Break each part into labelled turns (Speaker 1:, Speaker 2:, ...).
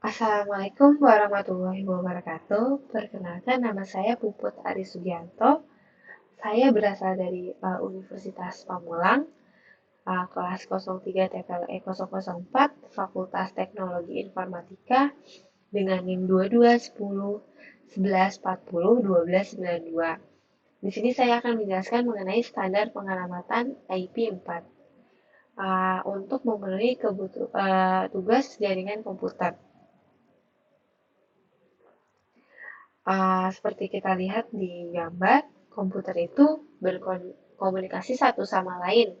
Speaker 1: Assalamualaikum warahmatullahi wabarakatuh. Perkenalkan nama saya Puput Ari Sugianto. Saya berasal dari Universitas Pamulang, kelas 03 TPLE 004, Fakultas Teknologi Informatika dengan NIM 22 10 11 40 12 92. Di sini saya akan menjelaskan mengenai standar pengalamatan IP4 untuk memenuhi tugas jaringan komputer. Seperti kita lihat di gambar, komputer itu berkomunikasi satu sama lain.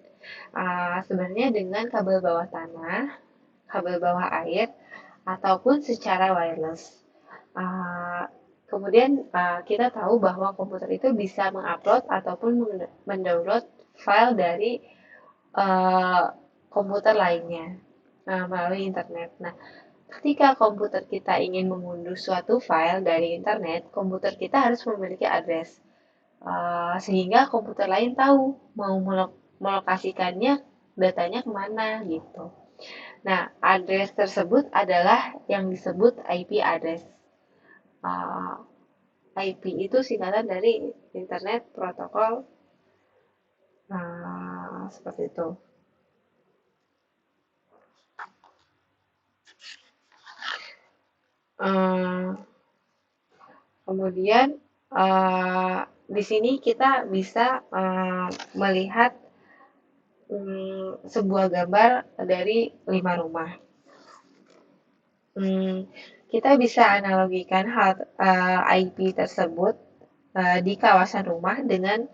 Speaker 1: Sebenarnya dengan kabel bawah tanah, kabel bawah air, ataupun secara wireless. Kemudian kita tahu bahwa komputer itu bisa mengupload ataupun mendownload file dari komputer lainnya melalui internet. Nah, ketika komputer kita ingin mengunduh suatu file dari internet, komputer kita harus memiliki address, sehingga komputer lain tahu mau melokasikannya datanya kemana gitu. Nah, address tersebut adalah yang disebut IP address. IP itu singkatan dari Internet Protocol, seperti itu. Kemudian di sini kita bisa melihat sebuah gambar dari 5 rumah. Kita bisa analogikan hal IP tersebut di kawasan rumah dengan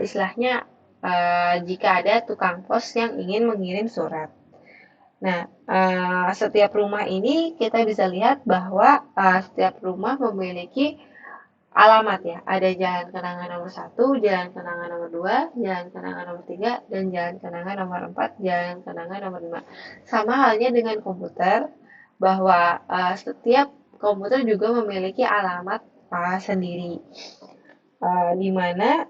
Speaker 1: istilahnya jika ada tukang pos yang ingin mengirim surat. Nah, setiap rumah ini kita bisa lihat bahwa setiap rumah memiliki alamat ya. Ada jalan kenangan nomor 1, jalan kenangan nomor 2, jalan kenangan nomor 3, dan jalan kenangan nomor 4, jalan kenangan nomor 5. Sama halnya dengan komputer, bahwa setiap komputer juga memiliki alamat sendiri. Di mana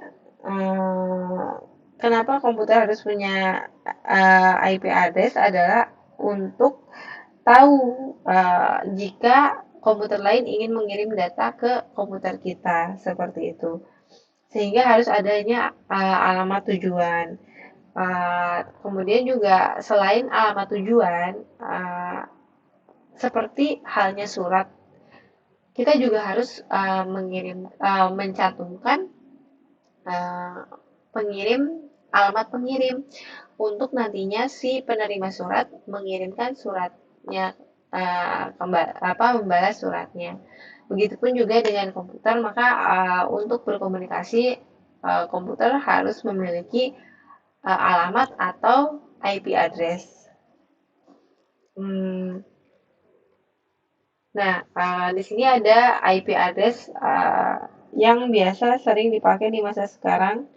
Speaker 1: kenapa komputer harus punya IP address adalah untuk tahu jika komputer lain ingin mengirim data ke komputer kita, seperti itu. Sehingga harus adanya alamat tujuan. Kemudian juga selain alamat tujuan, seperti halnya surat, kita juga harus mencantumkan alamat pengirim untuk nantinya si penerima surat mengirimkan suratnya, membalas suratnya. Begitupun juga dengan komputer, maka untuk berkomunikasi komputer harus memiliki alamat atau IP address. Nah, di sini ada IP address yang biasa sering dipakai di masa sekarang.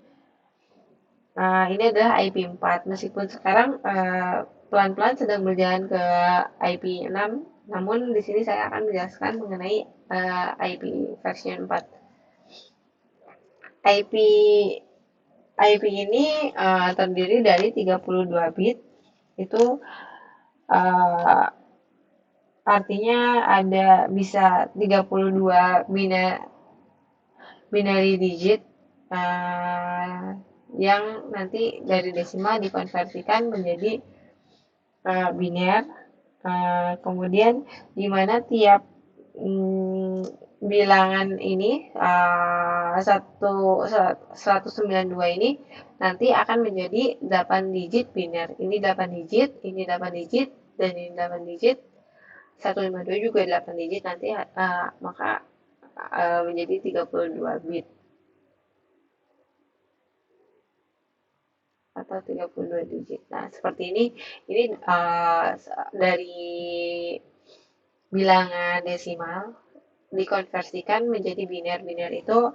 Speaker 1: Ini adalah IP4. Meskipun sekarang pelan-pelan sedang berjalan ke IP6, namun di sini saya akan menjelaskan mengenai IP versi 4. IP ini terdiri dari 32 bit. Itu artinya ada bisa 32 binary digit yang nanti dari desimal dikonversikan menjadi biner. Kemudian di mana tiap bilangan ini 192 ini nanti akan menjadi 8 digit biner. Ini 8 digit, ini 8 digit, dan ini 8 digit. 152 juga 8 digit nanti, maka menjadi 32 bit atau 32 digit. Nah, seperti ini dari bilangan desimal dikonversikan menjadi biner. Biner itu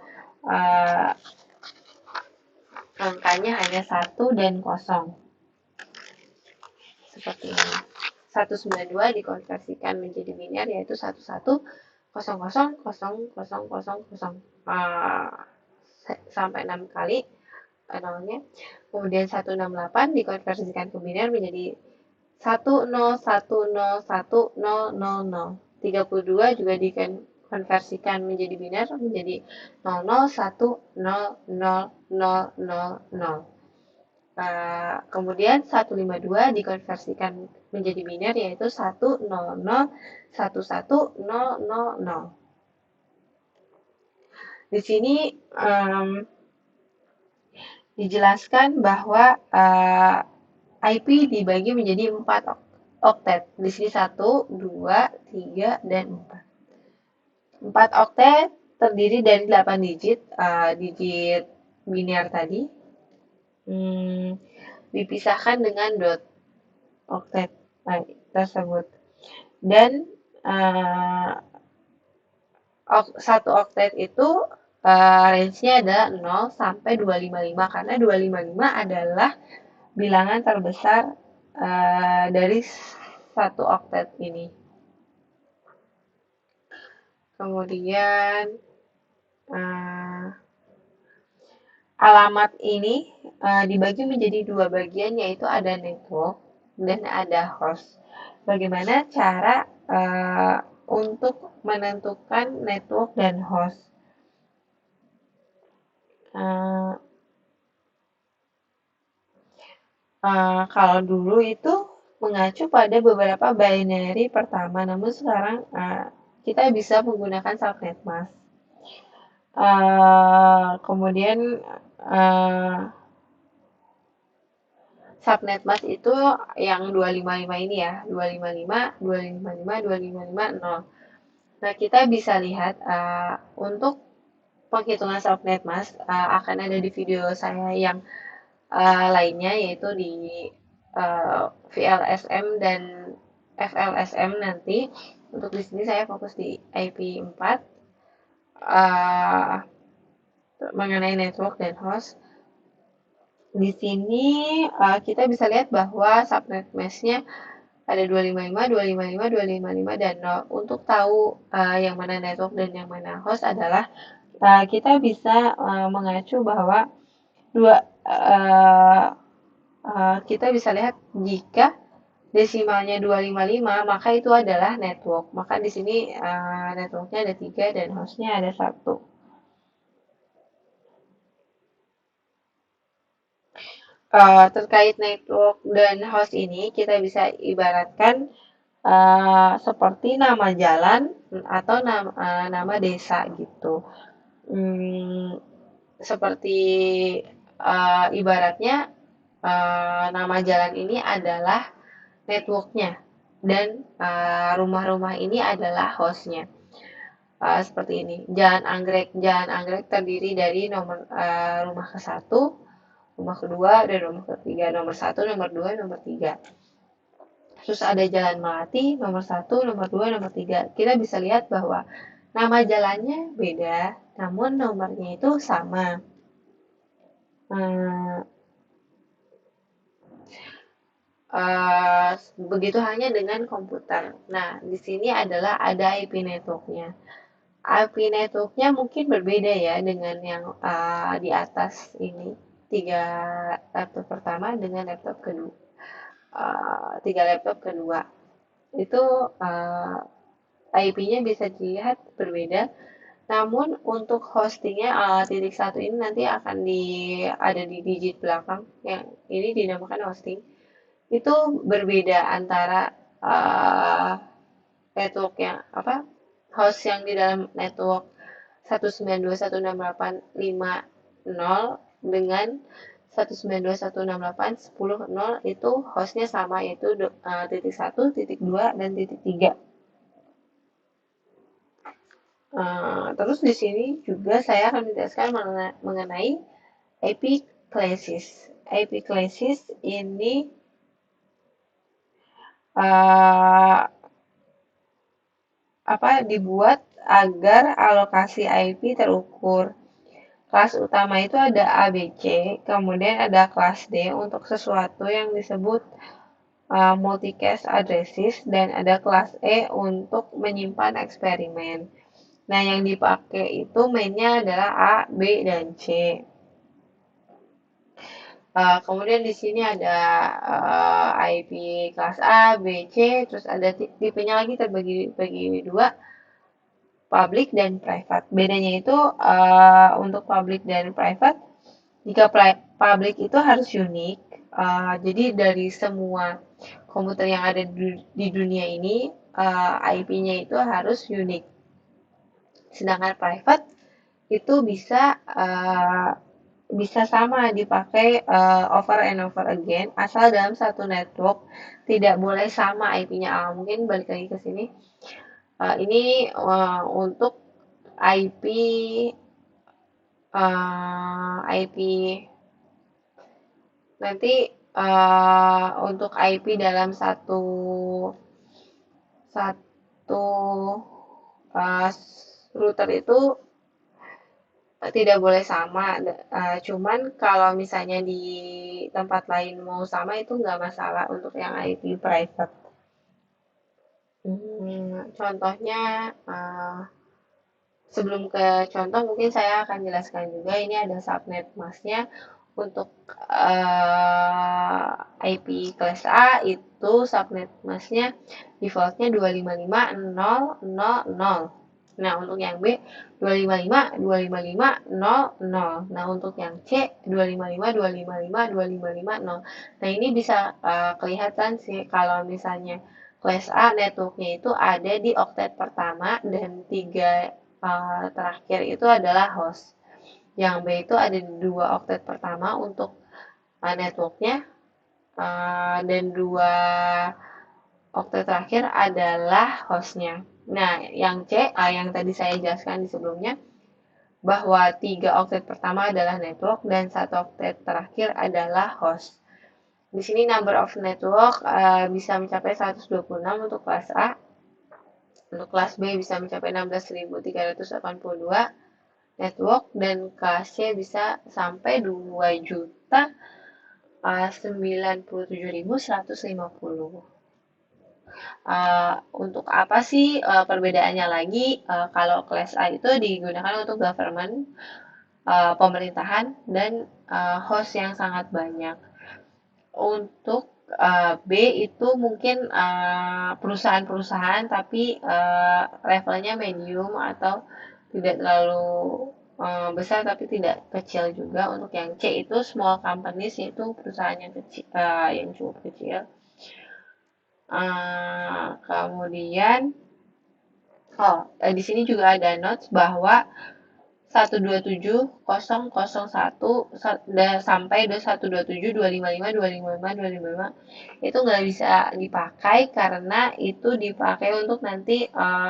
Speaker 1: angkanya hanya 1 dan 0. Seperti ini. 192 dikonversikan menjadi biner, yaitu 11000000 sampai 6 kali nolnya. Kemudian 168 dikonversikan ke biner menjadi 10101000. 32 juga dikonversikan menjadi biner menjadi 00100000. Kemudian 152 dikonversikan menjadi biner yaitu 100111000. Di sini dijelaskan bahwa IP dibagi menjadi 4 oktet. Di sini 1, 2, 3, dan 4. 4 oktet terdiri dari 8 digit, digit biner tadi. Dipisahkan dengan dot oktet tersebut. Dan satu oktet itu range-nya adalah 0 sampai 255 karena 255 adalah bilangan terbesar dari satu oktet ini. Kemudian alamat ini dibagi menjadi dua bagian, yaitu ada network dan ada host. Bagaimana cara untuk menentukan network dan host? Kalau dulu itu mengacu pada beberapa binary pertama, namun sekarang kita bisa menggunakan subnet mask. Kemudian subnet mask itu yang 255 ini ya, 255, 255, 255, 0. Nah, kita bisa lihat untuk penghitungan subnet mask akan ada di video saya yang lainnya, yaitu di VLSM dan FLSM nanti. Untuk di sini saya fokus di IP4 mengenai network dan host. Di sini kita bisa lihat bahwa subnet mask-nya ada 255, 255, 255, dan 0. Untuk tahu yang mana network dan yang mana host adalah kita bisa mengacu bahwa kita bisa lihat jika desimalnya 255, maka itu adalah network. Maka di sini networknya ada 3 dan hostnya ada 1. Terkait network dan host ini, kita bisa ibaratkan seperti nama jalan atau nama desa gitu. Seperti ibaratnya nama jalan ini adalah networknya dan rumah-rumah ini adalah hostnya. Seperti ini. Jalan Anggrek terdiri dari nomor rumah ke-1, rumah kedua, dan rumah ketiga. Nomor 1, nomor 2, nomor 3. Terus ada Jalan Melati, nomor 1, nomor 2, nomor 3. Kita bisa lihat bahwa nama jalannya beda, namun nomornya itu sama. Begitu halnya dengan komputer. Nah, di sini adalah ada IP network-nya. IP network-nya mungkin berbeda ya dengan yang di atas ini. 3 laptop pertama dengan laptop kedua. 3 laptop kedua. Itu IP-nya bisa dilihat berbeda. Namun untuk hostingnya titik 1 ini nanti akan ada di digit belakang. Yang ini dinamakan hosting. Itu berbeda antara network yang host yang di dalam network 192.168.5.0 dengan 192.168.10.0 itu hostnya sama, yaitu titik 1, titik 2, dan titik 3. Terus di sini juga saya akan menjelaskan mengenai IP classes. IP classes ini dibuat agar alokasi IP terukur. Kelas utama itu ada A, B, C, kemudian ada kelas D untuk sesuatu yang disebut multicast addresses, dan ada kelas E untuk menyimpan eksperimen. Nah, yang dipakai itu mainnya adalah A, B, dan C. Kemudian di sini ada IP kelas A, B, C, terus ada tipenya lagi terbagi bagi dua, public dan private. Bedanya itu untuk public dan private, jika public itu harus unik. Jadi dari semua komputer yang ada di dunia ini, IP-nya itu harus unik. Sedangkan private itu bisa sama dipakai over and over again, asal dalam satu network tidak boleh sama IP-nya. Mungkin balik lagi ke sini. Ini untuk IP IP nanti untuk IP dalam satu uh, router itu tidak boleh sama. Cuman kalau misalnya di tempat lain mau sama itu nggak masalah untuk yang IP private. Contohnya, sebelum ke contoh mungkin saya akan jelaskan juga ini ada subnet masknya untuk IP kelas A itu subnet masknya defaultnya 255.0.0.0. Nah, untuk yang B 255.255.0.0. Nah, untuk yang C 255.255.255.0. Nah, ini bisa kelihatan sih kalau misalnya kelas A networknya itu ada di oktet pertama dan tiga terakhir itu adalah host. Yang B itu ada di dua oktet pertama untuk networknya, dan dua oktet terakhir adalah hostnya. Nah, yang C, yang tadi saya jelaskan di sebelumnya, bahwa tiga oktet pertama adalah network dan satu oktet terakhir adalah host. Di sini number of network bisa mencapai 126 untuk kelas A, untuk kelas B bisa mencapai 16.382 network, dan kelas C bisa sampai 2.097.150. Untuk apa sih perbedaannya lagi? Kalau kelas A itu digunakan untuk government, pemerintahan, dan host yang sangat banyak. Untuk B itu mungkin perusahaan-perusahaan tapi levelnya medium atau tidak terlalu besar tapi tidak kecil juga. Untuk yang C itu small companies, yaitu perusahaan yang kecil, yang cukup kecil. Kemudian di sini juga ada notes bahwa 127.001 sampai 127.255.255.255 itu nggak bisa dipakai karena itu dipakai untuk nanti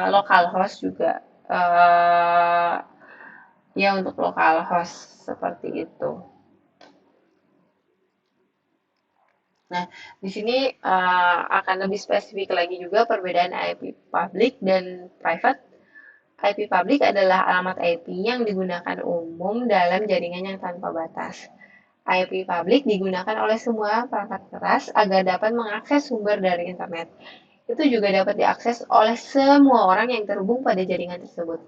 Speaker 1: localhost juga. Ya, untuk localhost seperti itu. Nah, di sini akan lebih spesifik lagi juga perbedaan IP public dan private. IP public adalah alamat IP yang digunakan umum dalam jaringan yang tanpa batas. IP public digunakan oleh semua perangkat keras agar dapat mengakses sumber dari internet. Itu juga dapat diakses oleh semua orang yang terhubung pada jaringan tersebut.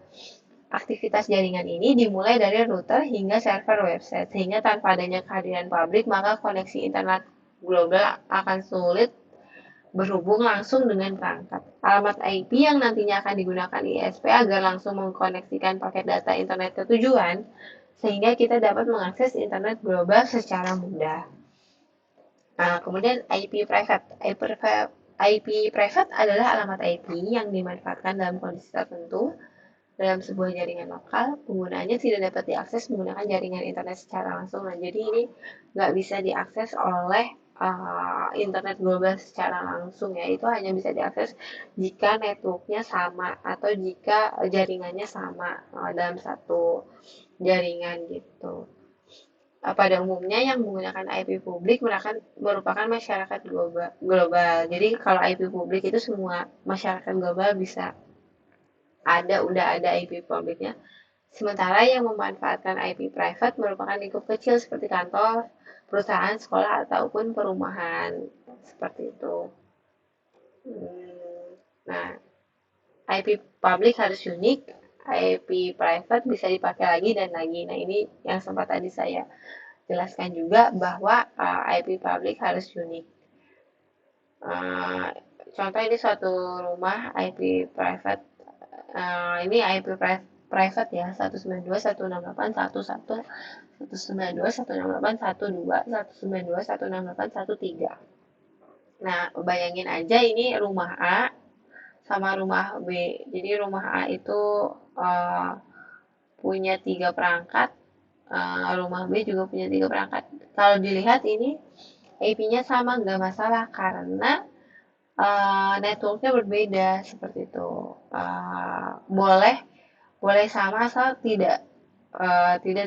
Speaker 1: Aktivitas jaringan ini dimulai dari router hingga server website, sehingga tanpa adanya kehadiran publik, maka koneksi internet global akan sulit berhubung langsung dengan perangkat. Alamat IP yang nantinya akan digunakan ISP agar langsung mengkoneksikan paket data internet ke tujuan, sehingga kita dapat mengakses internet global secara mudah. Nah, kemudian IP private. IP private adalah alamat IP yang dimanfaatkan dalam kondisi tertentu dalam sebuah jaringan lokal. Penggunaannya tidak dapat diakses menggunakan jaringan internet secara langsung. Nah, jadi ini nggak bisa diakses oleh internet global secara langsung ya. Itu hanya bisa diakses jika networknya sama atau jika jaringannya sama dalam satu jaringan gitu. Pada umumnya yang menggunakan IP publik merupakan masyarakat global. Jadi kalau IP publik itu semua masyarakat global bisa udah ada IP publiknya. Sementara yang memanfaatkan IP private merupakan lingkup kecil seperti kantor, perusahaan, sekolah, ataupun perumahan. Seperti itu. Nah, IP public harus unik, IP private bisa dipakai lagi dan lagi. Nah, ini yang sempat tadi saya jelaskan juga bahwa IP public harus unik. Contoh ini suatu rumah IP private, ini IP private ya, 192.168.11, 192.168.12, 192.168.13. Nah, bayangin aja ini rumah A sama rumah B. Jadi rumah A itu uh, punya 3 perangkat, rumah B juga punya 3 perangkat. Kalau dilihat ini IP-nya sama, nggak masalah karena networknya berbeda seperti itu. Boleh boleh sama asal tidak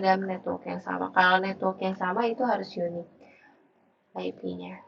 Speaker 1: dalam network yang sama. Kalau network yang sama itu harus unik IP-nya.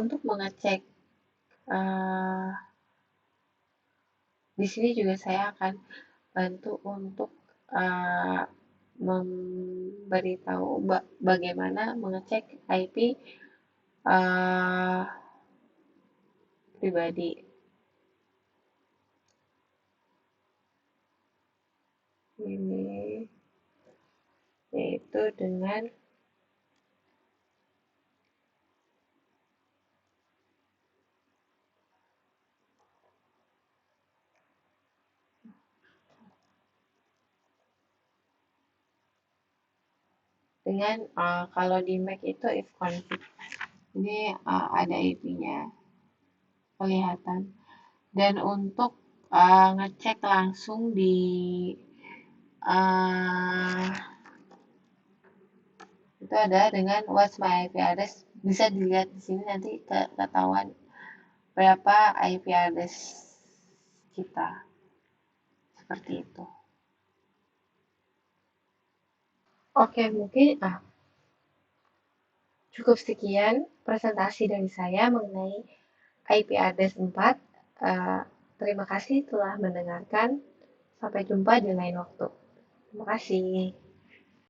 Speaker 1: Untuk mengecek, uh, di sini juga saya akan bantu untuk uh, memberitahu bagaimana mengecek IP uh, pribadi. Ini yaitu dengan kalau di Mac itu if config. Ini ada IP-nya kelihatan. Dan untuk ngecek langsung di uh, itu ada dengan what's my IP address, bisa dilihat di sini nanti ketahuan berapa IP address kita, seperti itu. Oke, mungkin cukup sekian presentasi dari saya mengenai IP address 4. Terima kasih telah mendengarkan. Sampai jumpa di lain waktu. Terima kasih.